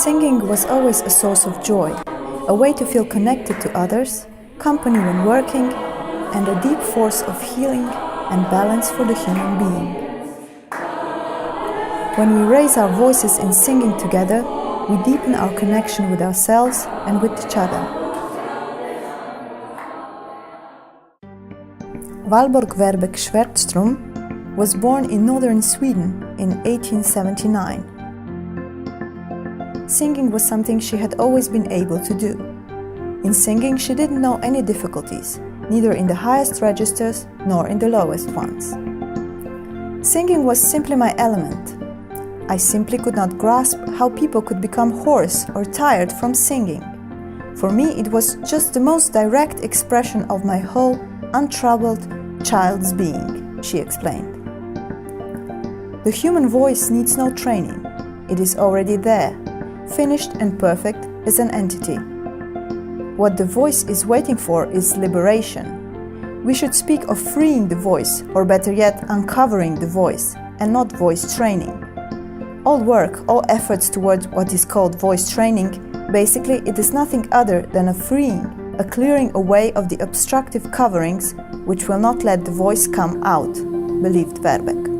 Singing was always a source of joy, a way to feel connected to others, company when working, and a deep force of healing and balance for the human being. When we raise our voices in singing together, we deepen our connection with ourselves and with each other. Valborg Werbeck was born in northern Sweden in 1879. Singing was something she had always been able to do. In singing, she didn't know any difficulties, neither in the highest registers nor in the lowest ones. Singing was simply my element. I simply could not grasp how people could become hoarse or tired from singing. For me, it was just the most direct expression of my whole, untroubled child's being, she explained. The human voice needs no training. It is already there, finished and perfect as an entity. What the voice is waiting for is liberation. We should speak of freeing the voice, or better yet, uncovering the voice, and not voice training. All work, all efforts towards what is called voice training, basically it is nothing other than a freeing, a clearing away of the obstructive coverings which will not let the voice come out, believed Werbeck.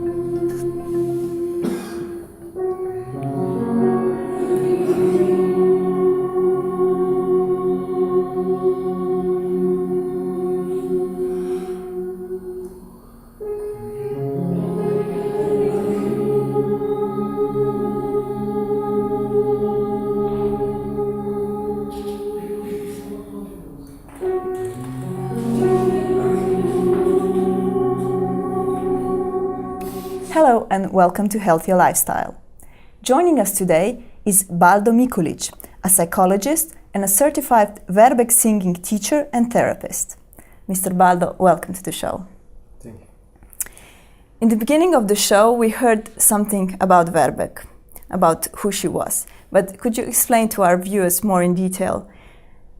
Hello and welcome to Healthier Lifestyle. Joining us today is Baldo Mikulic, a psychologist and a certified Werbeck Singing teacher and therapist. Mr. Baldo, welcome to the show. Thank you. In the beginning of the show, we heard something about Werbeck, about who she was. But could you explain to our viewers more in detail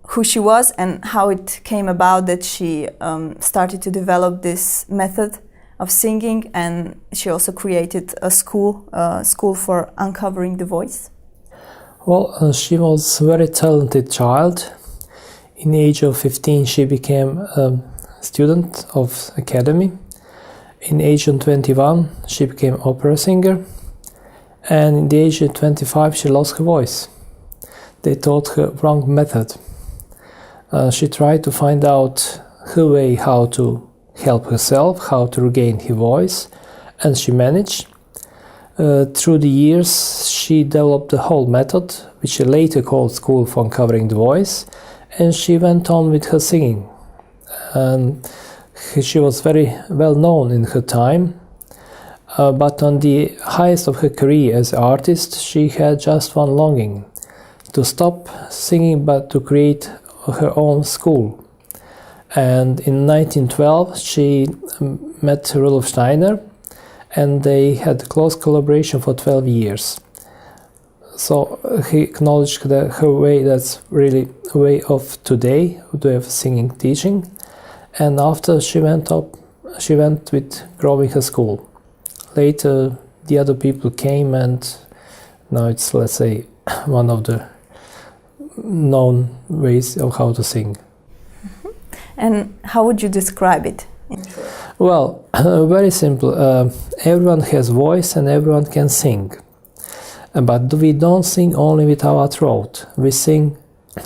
who she was and how it came about that she started to develop this method of singing, and she also created a school for uncovering the voice? Well, she was a very talented child. In the age of 15, she became a student of academy. In the age of 21, she became opera singer. And in the age of 25, she lost her voice. They taught her wrong method. She tried to find out her way how to help herself, how to regain her voice, and she managed. Through the years, she developed a whole method, which she later called School for Uncovering the Voice, and she went on with her singing. And she was very well known in her time, but on the highest of her career as an artist, she had just one longing: to stop singing but to create her own school. And in 1912, she met Rudolf Steiner, and they had close collaboration for 12 years. So he acknowledged that her way, that's really a way of today, way of singing, teaching. And after she went with growing her school. Later, the other people came, and now it's, let's say, one of the known ways of how to sing. And how would you describe it? Well, very simple. Everyone has voice and everyone can sing. But we don't sing only with our throat. We sing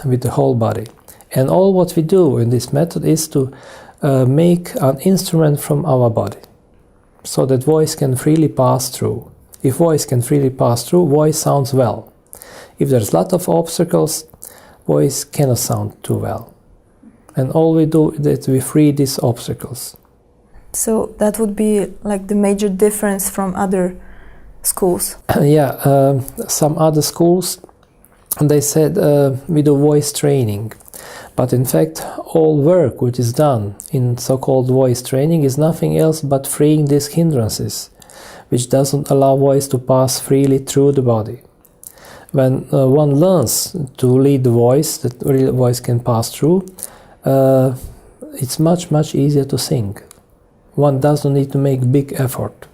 with the whole body. And all what we do in this method is to make an instrument from our body, so that voice can freely pass through. If voice can freely pass through, voice sounds well. If there's a lot of obstacles, voice cannot sound too well. And all we do is that we free these obstacles. So that would be like the major difference from other schools? Yeah, some other schools, they said we do voice training. But in fact, all work which is done in so-called voice training is nothing else but freeing these hindrances, which doesn't allow voice to pass freely through the body. When one learns to lead the voice, that really voice can pass through, it's much easier to sing. One doesn't need to make big effort.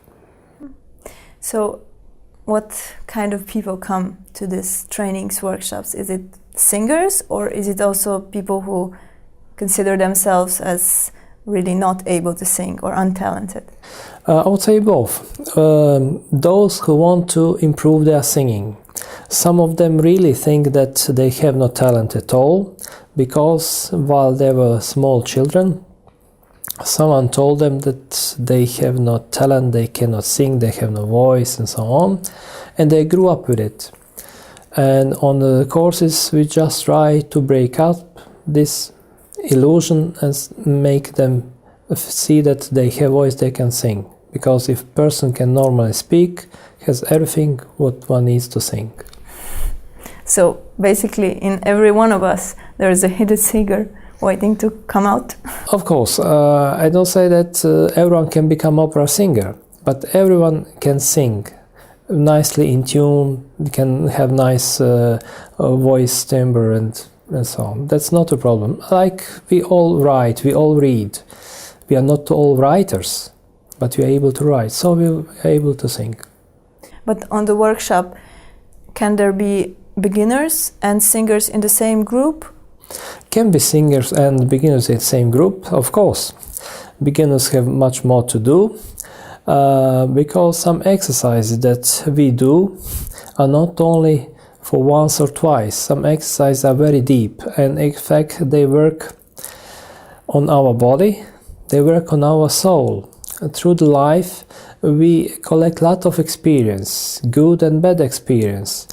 So what kind of people come to these trainings, workshops? Is it singers, or is it also people who consider themselves as really not able to sing or untalented? I would say both. Those who want to improve their singing. Some of them really think that they have no talent at all, because while they were small children, someone told them that they have no talent, they cannot sing, they have no voice, and so on, and they grew up with it. And on the courses we just try to break up this illusion and make them see that they have voice, they can sing. Because if a person can normally speak, has everything what one needs to sing. So basically in every one of us there is a hidden singer waiting to come out. Of course, I don't say that everyone can become opera singer, but everyone can sing nicely in tune, can have nice voice timbre and so on. That's not a problem. Like we all write, we all read. We are not all writers, but we are able to write, so we are able to sing. But on the workshop, can there be beginners and singers in the same group? Can be singers and beginners in the same group, of course. Beginners have much more to do, because some exercises that we do are not only for once or twice. Some exercises are very deep, and in fact they work on our body, they work on our soul. Through the life we collect a lot of experience, good and bad experience.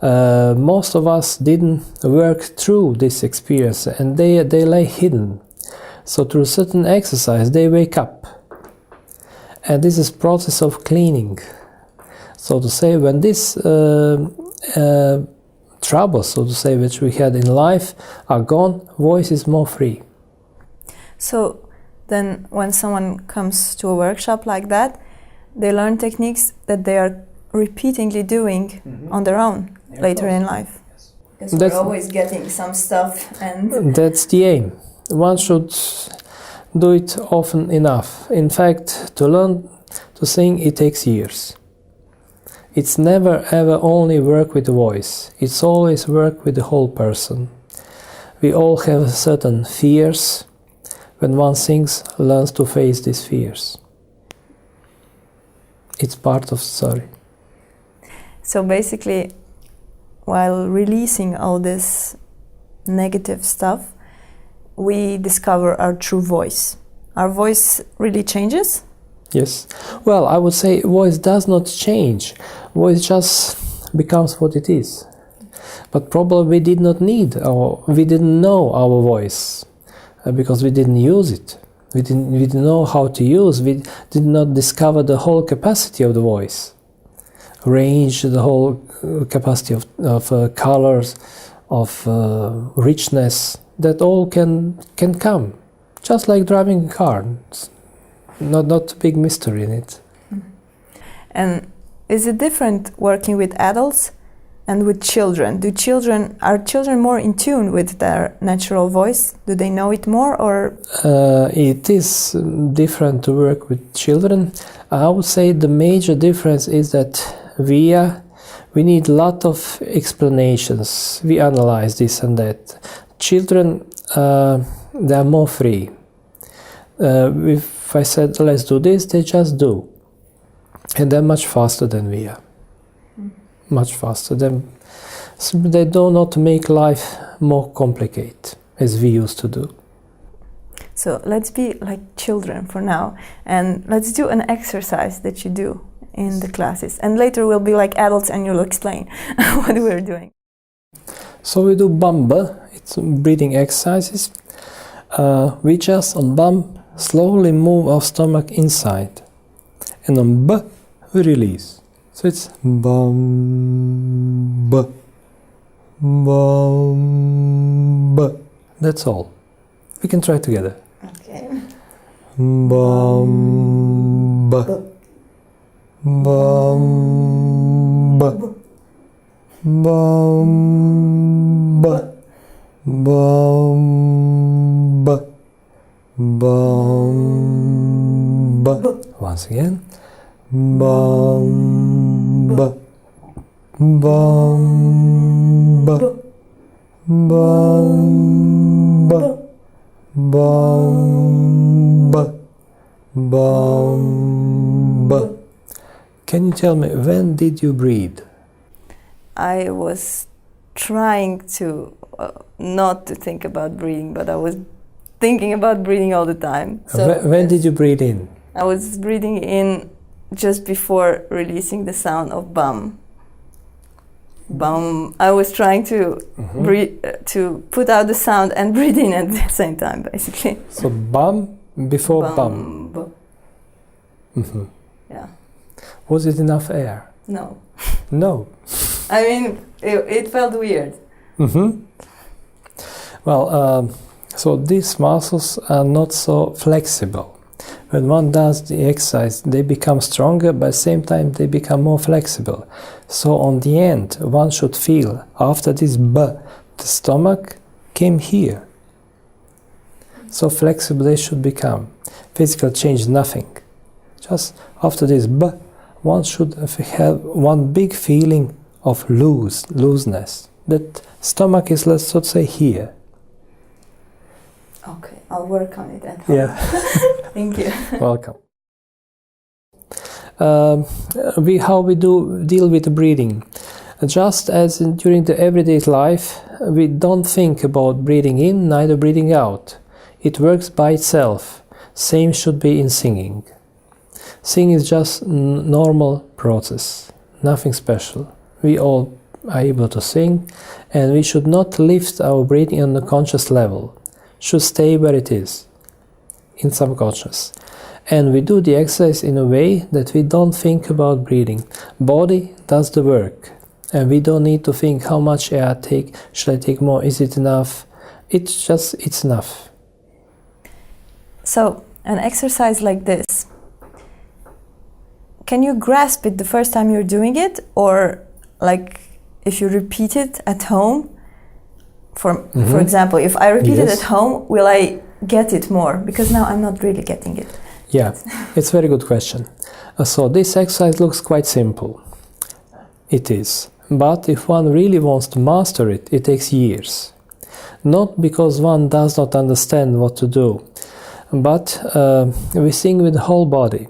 Most of us didn't work through this experience, and they lay hidden. So through certain exercise they wake up, and this is process of cleaning. So to say, when this troubles, so to say, which we had in life are gone, voice is more free. So then when someone comes to a workshop like that, they learn techniques that they are repeatedly doing on their own later in life. Because we're always getting some stuff, and that's the aim. One should do it often enough. In fact, to learn to sing, it takes years. It's never ever only work with the voice. It's always work with the whole person. We all have certain fears. When one sings, learns to face these fears. It's part of the story. So basically, while releasing all this negative stuff, we discover our true voice. Our voice really changes? Yes. Well, I would say voice does not change. Voice just becomes what it is. But probably we did not we didn't know our voice because we didn't use it. We didn't know how to use. We did not discover the whole capacity of the voice. Range, the whole capacity of colors, of richness, that all can come. Just like driving a car. It's not a big mystery in it. And is it different working with adults and with children? Are children more in tune with their natural voice? Do they know it more, or? It is different to work with children. I would say the major difference is that we need a lot of explanations. We analyze this and that. Children, they are more free. If I said, let's do this, they just do. And they're much faster than we are. Much faster. So they do not make life more complicated, as we used to do. So let's be like children for now, and let's do an exercise that you do in the classes. And later we'll be like adults and you'll explain what we're doing. So we do bamba, it's breathing exercises. We just on bum slowly move our stomach inside, and on b we release. So it's bum b, bum b. That's all. We can try together. Okay. Bum b, bum b, bum b, bum b, bum b. Once again. Bum b, bum, ba, bum, ba, bum, ba, bum, ba. Can you tell me, when did you breathe? I was trying to not to think about breathing, but I was thinking about breathing all the time. So When did you breathe in? I was breathing in just before releasing the sound of bum. Bum. I was trying to breathe, to put out the sound and breathe in at the same time, basically. So bum before bum. Yeah. Was it enough air? No. No. I mean, it felt weird. Well, so these muscles are not so flexible. When one does the exercise, they become stronger, but at the same time they become more flexible. So on the end, one should feel, after this B, the stomach came here. So flexible they should become. Physical change, nothing. Just after this B, one should have one big feeling of looseness. That stomach is, let's say, here. Okay, I'll work on it at home. Yeah. Thank you. Welcome. How we do deal with breathing. Just as during the everyday life, we don't think about breathing in, neither breathing out. It works by itself. Same should be in singing. Singing is just normal process, nothing special. We all are able to sing, and we should not lift our breathing on the conscious level. Should stay where it is, in subconscious. And we do the exercise in a way that we don't think about breathing. Body does the work, and we don't need to think how much air I take, should I take more, is it enough? It's enough. So, an exercise like this, can you grasp it the first time you're doing it, or like if you repeat it at home? For example, if I repeat it at home, will I get it more? Because now I'm not really getting it. Yeah, it's a very good question. So this exercise looks quite simple. It is. But if one really wants to master it, it takes years. Not because one does not understand what to do, but we sing with the whole body.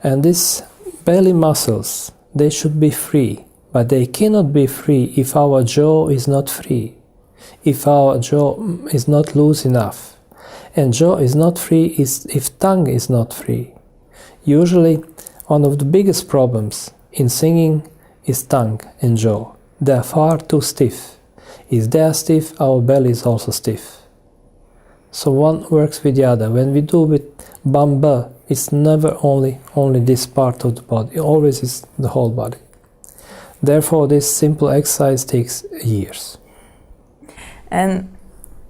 And these belly muscles, they should be free. But they cannot be free if our jaw is not free. If our jaw is not loose enough. And jaw is not free if tongue is not free. Usually, one of the biggest problems in singing is tongue and jaw. They are far too stiff. If they are stiff, our belly is also stiff. So one works with the other. When we do with bamba, it's never only this part of the body. It always is the whole body. Therefore, this simple exercise takes years. And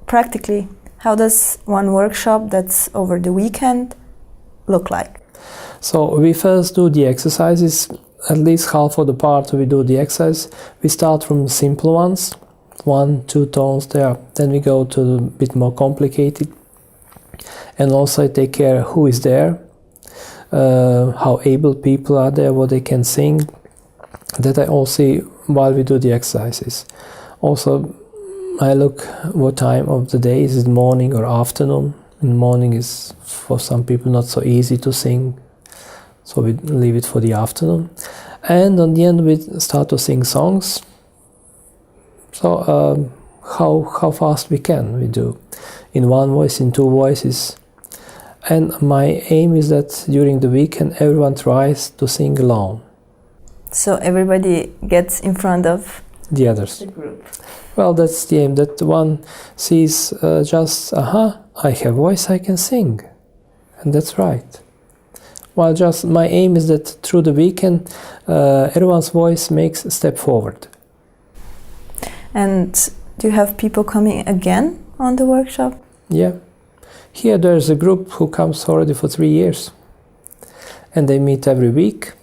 practically, how does one workshop that's over the weekend look like? So we first do the exercises, at least half of the part we do the exercise. We start from the simple ones, 1, 2 tones there. Then we go to a bit more complicated. And also I take care who is there, how able people are there, what they can sing. That I all see while we do the exercises. Also, I look what time of the day, is it morning or afternoon? In morning is for some people not so easy to sing, so we leave it for the afternoon. And on the end we start to sing songs. So how fast we can, we do. In one voice, in 2 voices. And my aim is that during the weekend everyone tries to sing alone. So everybody gets in front of the others. The group. Well, that's the aim, that one sees just, I have voice, I can sing. And that's right. Well, just my aim is that through the weekend, everyone's voice makes a step forward. And do you have people coming again on the workshop? Yeah. Here there's a group who comes already for 3 years. And they meet every week.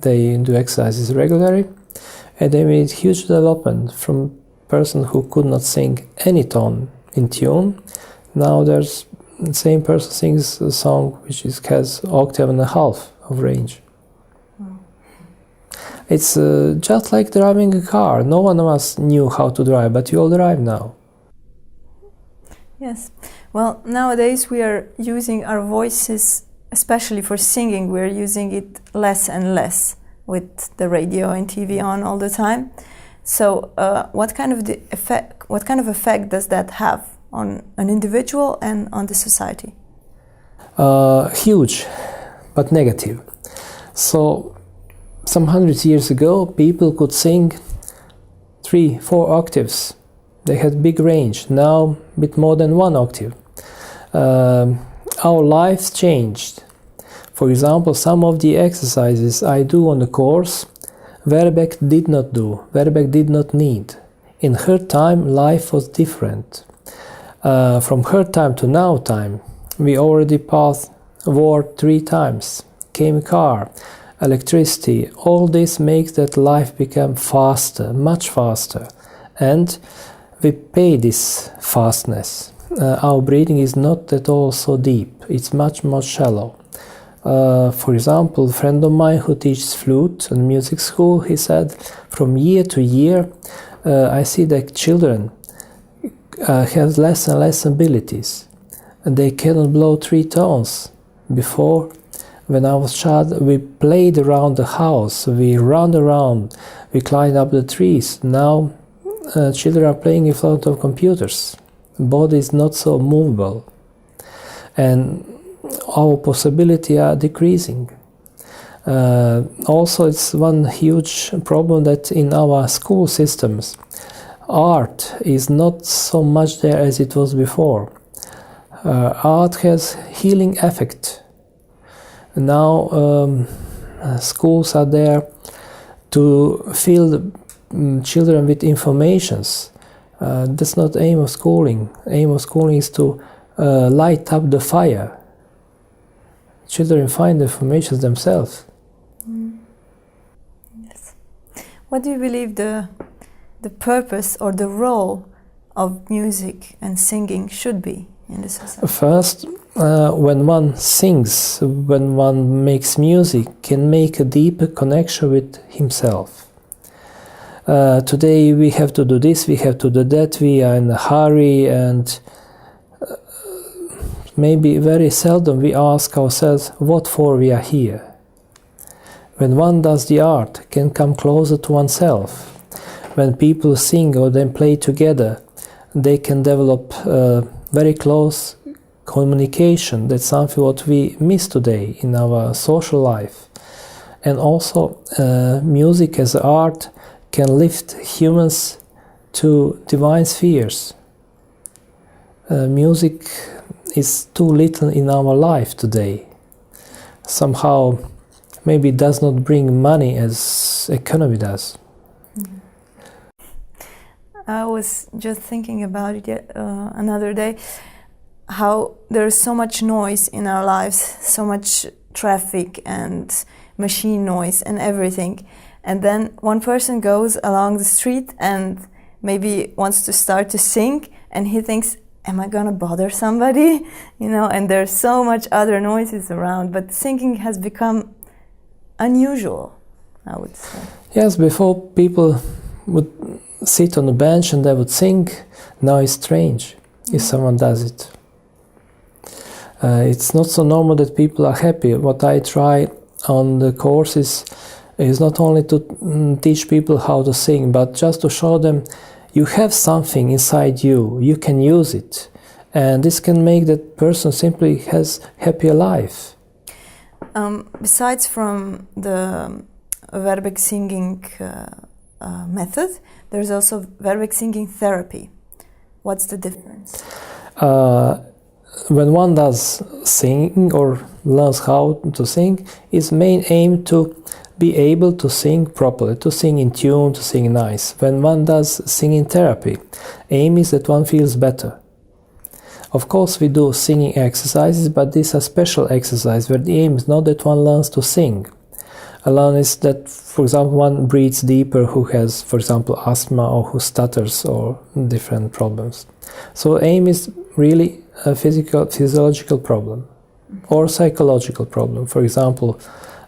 They do exercises regularly. And they made huge development from person who could not sing any tone in tune. Now there's the same person sings a song which has 1.5 octaves of range. It's just like driving a car. No one of us knew how to drive, but you all drive now. Yes. Well, nowadays we are using our voices, especially for singing, we're using it less and less with the radio and TV on all the time. So what kind of effect does that have on an individual and on the society? Huge, but negative. So some 100 years ago, people could sing 3-4 octaves. They had big range. Now, a bit more than 1 octave. Our lives changed. For example, some of the exercises I do on the course, Werbeck did not do. Werbeck did not need. In her time, life was different. From her time to now time, we already passed war 3 times. Came car, electricity. All this makes that life become faster, much faster. And we pay this fastness. Our breathing is not at all so deep. It's much more shallow. For example, a friend of mine who teaches flute in music school, he said, from year to year, I see that children have less and less abilities, and they cannot blow 3 tones. Before, when I was a child, we played around the house, we ran around, we climbed up the trees. Now, children are playing in front of computers. Body is not so movable, and our possibilities are decreasing. Also, it's one huge problem that in our school systems, art is not so much there as it was before. Art has healing effect. Now schools are there to fill the children with informations. That's not aim of schooling. Aim of schooling is to light up the fire. Children find the information themselves. Yes. What do you believe the purpose or the role of music and singing should be in the society? First, when one sings, when one makes music, can make a deeper connection with himself. Today we have to do this, we have to do that, we are in a hurry, and maybe very seldom we ask ourselves what for we are here. When one does the art, can come closer to oneself. When people sing or then play together, they can develop very close communication. That's something what we miss today in our social life. And also music as art can lift humans to divine spheres. Music is too little in our life today. Somehow maybe it does not bring money as economy does. I was just thinking about it another day, how there's so much noise in our lives, so much traffic and machine noise and everything. And then one person goes along the street and maybe wants to start to sing, and he thinks, am I gonna bother somebody? You know, and there's so much other noises around, but singing has become unusual, I would say. Yes, before people would sit on a bench and they would sing. Now it's strange if someone does it. It's not so normal that people are happy. What I try on the courses is not only to teach people how to sing, but just to show them you have something inside you, you can use it, and this can make that person simply has happier life. Besides from the Werbeck Singing method, there's also Werbeck Singing therapy. What's the difference? When one does sing or learns how to sing, its main aim to be able to sing properly, to sing in tune, to sing nice. When one does singing therapy, aim is that one feels better. Of course we do singing exercises, but these are special exercises where the aim is not that one learns to sing. Alone is that, for example, one breathes deeper who has, for example, asthma or who stutters or different problems. So aim is really a physiological problem or psychological problem. For example,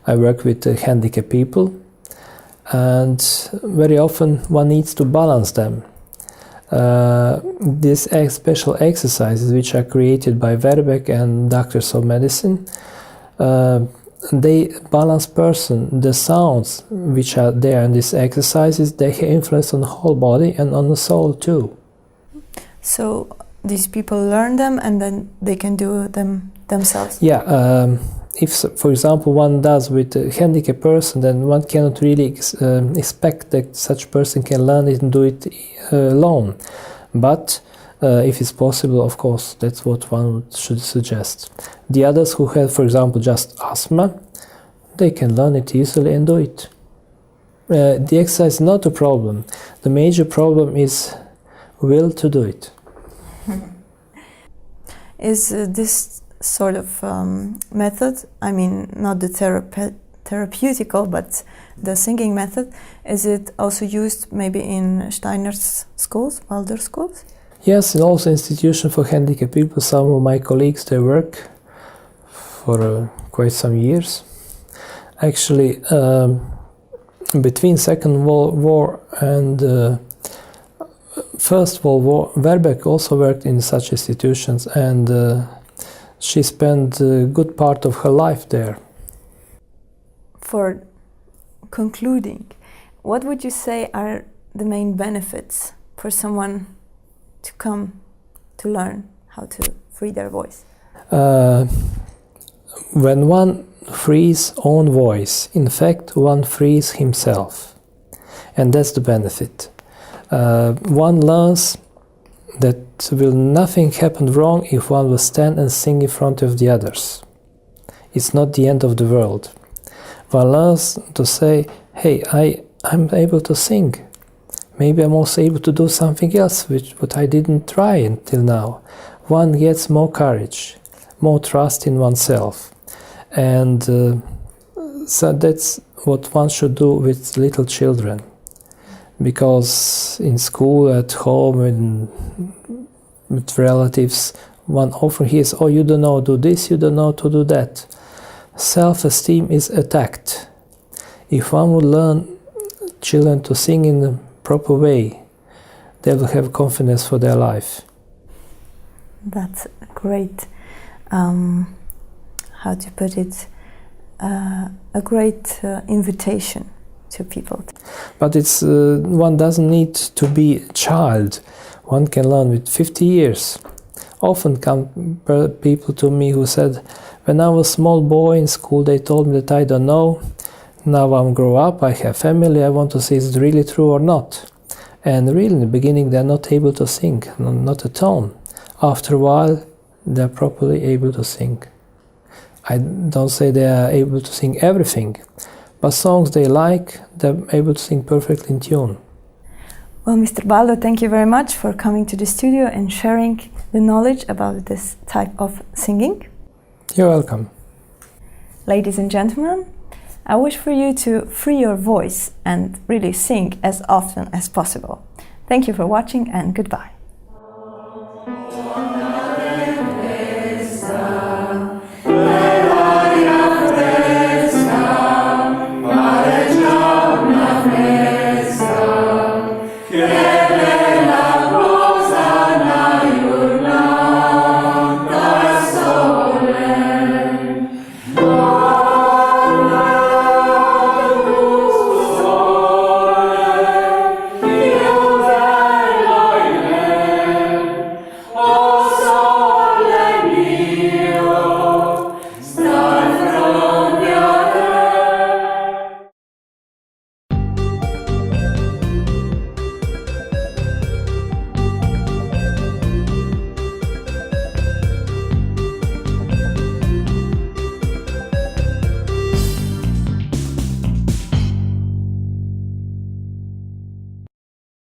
I work with handicapped people. and very often one needs to balance them. These special exercises, which are created by Werbeck and doctors of medicine, they balance person. The sounds which are there in these exercises, they have influence on the whole body and on the soul too. So these people learn them and then they can do them themselves? Yeah, if, for example, one does with a handicapped person, then one cannot really expect that such person can learn it and do it alone. But if it's possible, of course, that's what one should suggest. The others who have, for example, just asthma, they can learn it easily and do it. The exercise is not a problem. The major problem is will to do it. Is this sort of method, I mean, not the therapeutical, but the singing method, is it also used maybe in Steiner's schools, Waldorf schools? Yes, and also institution for handicapped people. Some of my colleagues, they work for quite some years. Actually, between Second World War and First World War, Werbeck also worked in such institutions, and she spent a good part of her life there. For concluding, what would you say are the main benefits for someone to come to learn how to free their voice? When one frees own voice, in fact, one frees himself, and that's the benefit. One learns that will nothing happen wrong if one will stand and sing in front of the others. It's not the end of the world. One learns to say, hey, I'm able to sing. Maybe I'm also able to do something else what I didn't try until now. One gets more courage, more trust in oneself. And so that's what one should do with little children. Because in school, at home, and with relatives, one often hears, oh, you don't know how to do this, you don't know how to do that. Self-esteem is attacked. If one would learn children to sing in a proper way, they will have confidence for their life. That's great, how to put it, a great invitation to people. But it's one doesn't need to be a child. One can learn with 50 years. Often come people to me who said, when I was a small boy in school, they told me that I don't know. Now I'm grown up, I have family, I want to see is it really true or not. And really in the beginning they're not able to sing, not a tone. After a while they're properly able to sing. I don't say they are able to sing everything, but songs they like, they're able to sing perfectly in tune. Well, Mr. Baldo, thank you very much for coming to the studio and sharing the knowledge about this type of singing. You're welcome. Ladies and gentlemen, I wish for you to free your voice and really sing as often as possible. Thank you for watching and goodbye.